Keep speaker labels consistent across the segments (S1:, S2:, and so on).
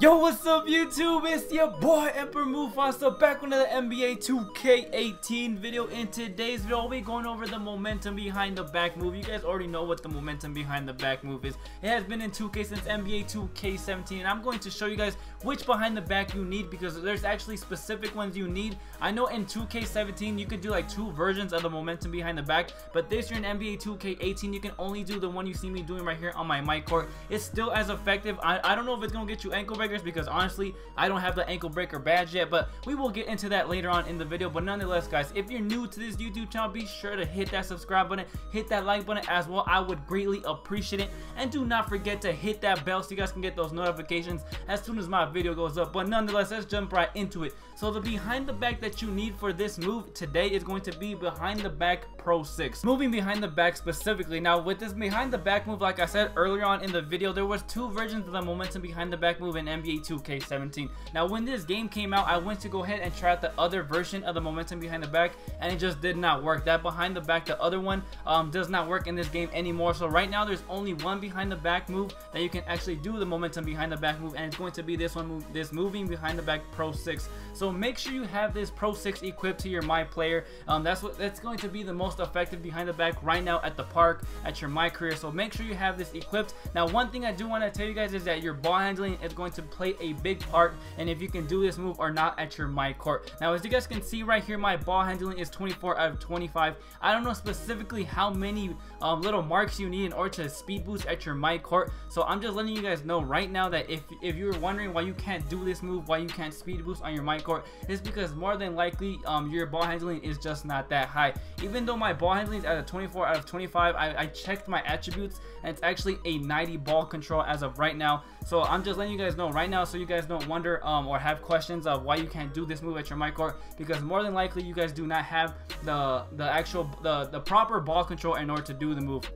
S1: Yo, what's up YouTube? It's your boy Emperor Mufasa back with another NBA 2K18 video. In today's video, I'll be going over the momentum behind the back move. You guys already know what the momentum behind the back move is. It has been in 2K since NBA 2K17, and I'm going to show you guys which behind the back you need because there's actually specific ones you need. I know in 2K17 you could do like 2 versions of the momentum behind the back, but this year in NBA 2K18 you can only do the one you see me doing right here on my mic court. It's still as effective. I don't know if it's gonna get you ankle breakers because honestly I don't have the ankle breaker badge yet, but we will get into that later on in the video. But nonetheless, guys, if you're new to this YouTube channel, be sure to hit that subscribe button, hit that like button as well. I would greatly appreciate it, and do not forget to hit that bell so you guys can get those notifications as soon as my video goes up. But nonetheless, let's jump right into it. So the behind the back that you need for this move today is going to be behind the back Pro 6. Moving behind the back specifically. Now with this behind the back move, like I said earlier on in the video, there was 2 versions of the momentum behind the back move in NBA 2K17. Now when this game came out, I went to go ahead and try out the other version of the momentum behind the back, and it just did not work. That behind the back, the other one, does not work in this game anymore. So right now there's only one behind the back move that you can actually do the momentum behind the back move, and it's going to be this one, this moving behind the back Pro 6. So make sure you have this Pro 6 equipped to your My Player. That's going to be the most effective behind the back right now at the park, at your My Career. So make sure you have this equipped. Now one thing I do want to tell you guys is that your ball handling is going to play a big part and if you can do this move or not at your My Court. Now as you guys can see right here, my ball handling is 24 out of 25. I don't know specifically how many little marks you need in order to speed boost at your My Court, so I'm just letting you guys know right now that if you're wondering why you can't do this move, why you can't speed boost on your My Court, it's because more than likely your ball handling is just not that high. Even though my ball handling is at a 24 out of 25, I checked my attributes and it's actually a 90 ball control as of right now. So I'm just letting you guys know right now so you guys don't wonder or have questions of why you can't do this move at your My Court, because more than likely you guys do not have the proper ball control in order to do the move.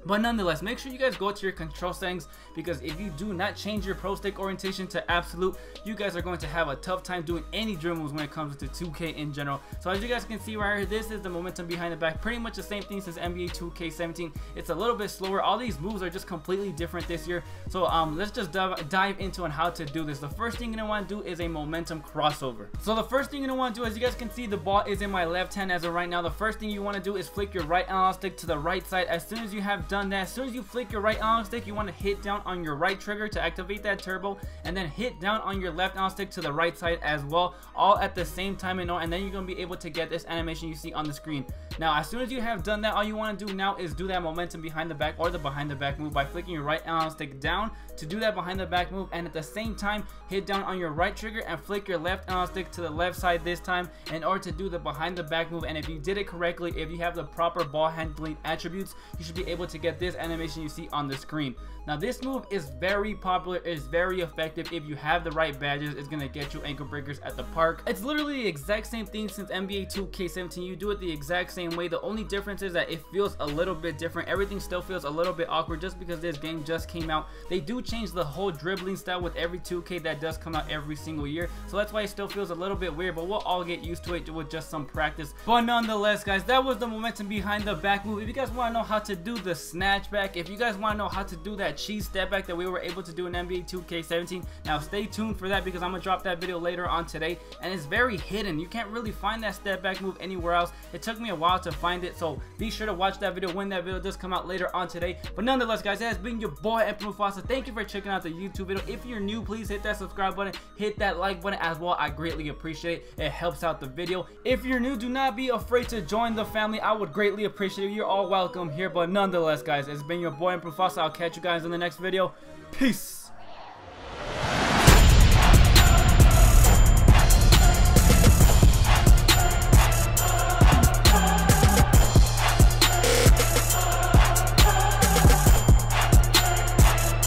S1: But nonetheless, make sure you guys go to your control settings, because if you do not change your pro stick orientation to absolute, you guys are going to have a tough time doing any dribble moves when it comes to 2K in general. So as you guys can see right here, this is the momentum behind the back. Pretty much the same thing since NBA 2K17. It's a little bit slower. All these moves are just completely different this year. So let's just dive into on how to do this. The first thing you're going to want to do is a momentum crossover. So the first thing you're going to want to do, as you guys can see, the ball is in my left hand as of right now. The first thing you want to do is flick your right analog stick to the right side. As soon as you have done that, as soon as you flick your right analog stick, you want to hit down on your right trigger to activate that turbo, and then hit down on your left analog stick to the right side as well, all at the same time, and then you're going to be able to get this animation you see on the screen. Now as soon as you have done that, all you want to do now is do that momentum behind the back or the behind the back move by flicking your right analog stick down to do that behind the back move, and at the same time hit down on your right trigger and flick your left analog stick to the left side this time in order to do the behind the back move. And if you did it correctly, if you have the proper ball handling attributes, you should be able to get this animation you see on the screen. Now this move is very popular, is very effective. If you have the right badges, it's gonna get you ankle breakers at the park. It's literally the exact same thing since NBA 2K17. You do it the exact same way. The only difference is that it feels a little bit different. Everything still feels a little bit awkward just because this game just came out. They do change the whole dribbling style with every 2K that does come out every single year, so that's why it still feels a little bit weird, but we'll all get used to it with just some practice. But nonetheless, guys, that was the momentum behind the back move. If you guys want to know how to do the snatch back, if you guys want to know how to do that cheese step back that we were able to do in NBA 2K17, now stay tuned for that because I'm gonna drop that video later on today, and it's very hidden. You can't really find that step back move anywhere else. It took me a while to find it, so be sure to watch that video when that video does come out later on today. But nonetheless, guys, it has been your boy Emperor Mufasa. Thank you for checking out the YouTube video. If you're new, please hit that subscribe button, hit that like button as well. I greatly appreciate it. It helps out the video. If you're new, do not be afraid to join the family. I would greatly appreciate it. You're all welcome here. But nonetheless, guys, it's been your boy Emperor Mufasa. I'll catch you guys in the next video. Peace.